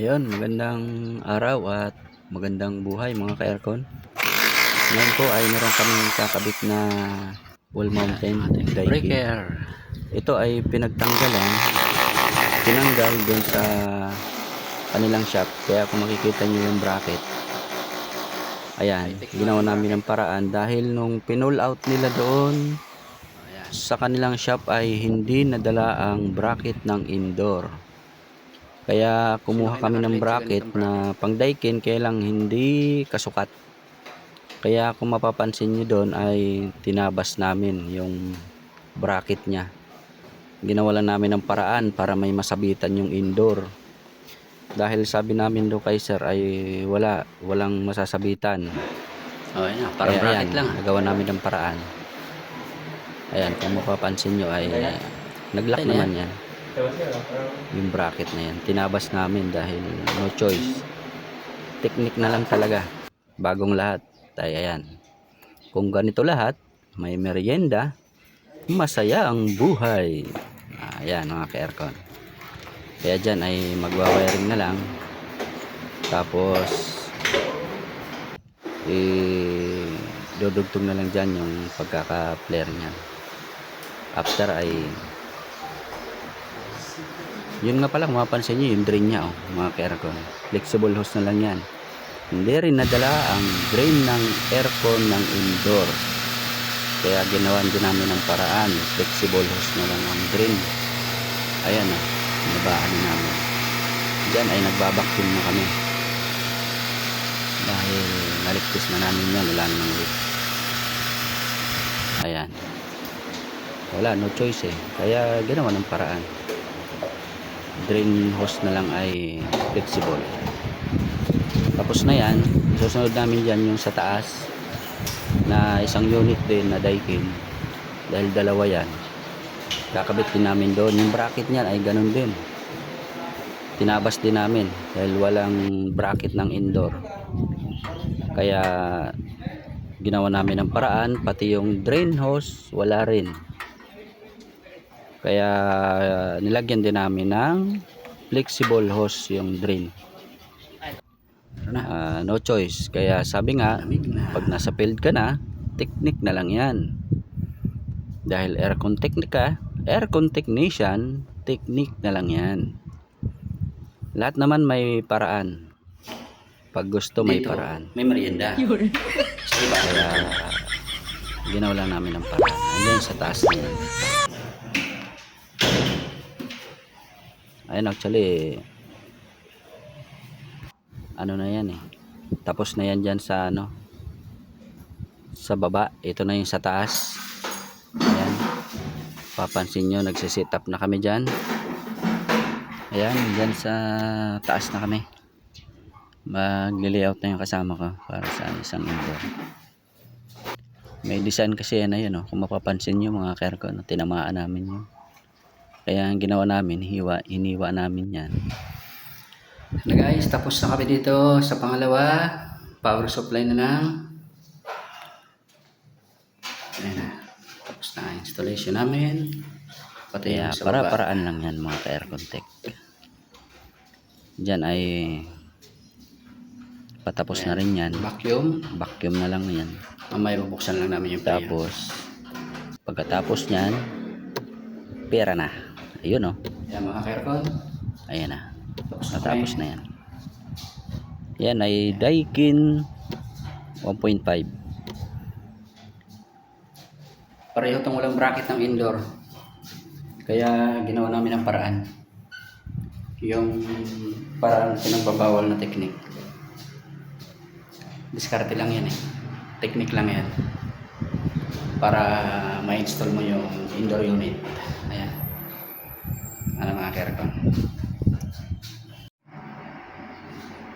Ayun, magandang araw at magandang buhay mga ka-aircon. Ngayon po ay meron kaming kakabit na wall mountain breaker. Ito ay tinanggal dun sa kanilang shop. Kaya kung makikita nyo yung bracket, ayan, ginawa namin ng paraan dahil nung pinull out nila doon sa kanilang shop ay hindi nadala ang bracket ng indoor. Kaya kumuha kami ng bracket na pang daikin, kaya lang hindi kasukat. Kaya kung mapapansin nyo doon ay tinabas namin yung bracket nya. Ginawa namin ng paraan para may masabitan yung indoor. Dahil sabi namin do kay sir ay walang masasabitan. Ayan, parang kaya bracket ayan, lang. nagawa namin ng paraan. Ayan, kung mapapansin nyo ay nag-lock naman yan. Yung bracket na yan tinabas namin dahil no choice, technique na lang talaga, bagong lahat. Ay ayan, kung ganito lahat, may merienda, masaya ang buhay. Ayan mga ka-aircon, kaya dyan ay magwa-wiring na lang, tapos dudugtong na lang dyan yung pagkaka-flare nya. After ay yun nga pala, kung mapansin nyo yung drain nya, mga ka-aircon, flexible hose na lang yan. Hindi rin nadala ang drain ng aircon ng indoor, kaya ginawan din namin ng paraan, flexible hose na lang ang drain. Ayan na, nabaan namin dyan ay nagbabacuum na kami dahil naligpis na namin yan, wala namang leak. Ayan, wala, no choice kaya ginawa ng paraan, drain hose na lang ay flexible. Tapos na yan, susunod namin dyan yung sa taas na isang unit din na daikin, dahil dalawa yan, kakabit din namin doon. Yung bracket niyan ay ganun din, tinabas din namin dahil walang bracket ng indoor. Kaya ginawa namin ng paraan, pati yung drain hose wala rin, kaya nilagyan din namin ng flexible hose yung drain. No choice, kaya sabi nga, pag nasa field ka na, technique na lang yan. Dahil aircon technician, technique na lang yan. Lahat naman may paraan, pag gusto may Dito, paraan. may merienda. Kaya ginawa lang namin ng paraan. Ayan sa taas na yan. Ayun, actually ano na yan tapos na yan dyan sa sa baba. Ito na yung sa taas. Ayan, papansin nyo, nagsisit up na kami dyan. Ayan, dyan sa taas na kami, mag-layout na yung kasama ko para sa isang indoor. May design kasi yan, ayun kung mapapansin nyo mga ka-aircon, tinamaan namin yun. Kaya ang ginawa namin, hiniwa namin yan. Na guys, tapos na kami dito sa pangalawa. Power supply na lang. Ayan na. Tapos na installation namin. Pati Kaya yung sa baba. paraan lang yan mga ka-aircon tech. Diyan ay patapos na rin yan. Vacuum na lang yan. Mamaya bubuksan lang namin yung tapos pagkatapos nyan, pera na. Ayun Ayan mga ka-aircon. ayan na, natapos na yan. Yan ay Daikin 1.5. Pareho itong walang bracket ng indoor. Kaya ginawa namin ang paraan. Yung parang pinagbabawal na technique. Diskarte lang yan technique lang yan. Para ma-install mo yung indoor unit. Ayan. Ano mga ka-aircon.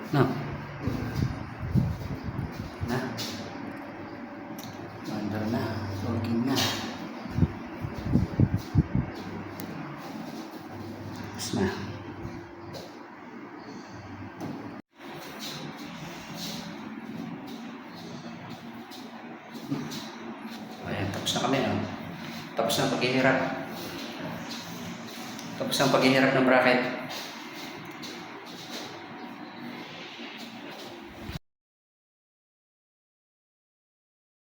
No. Na. Mandar na. Working na. Tapos na. Ayan, tapos na kami. Tapos na paghihirap. Tapos ang paghihirap ng bracket.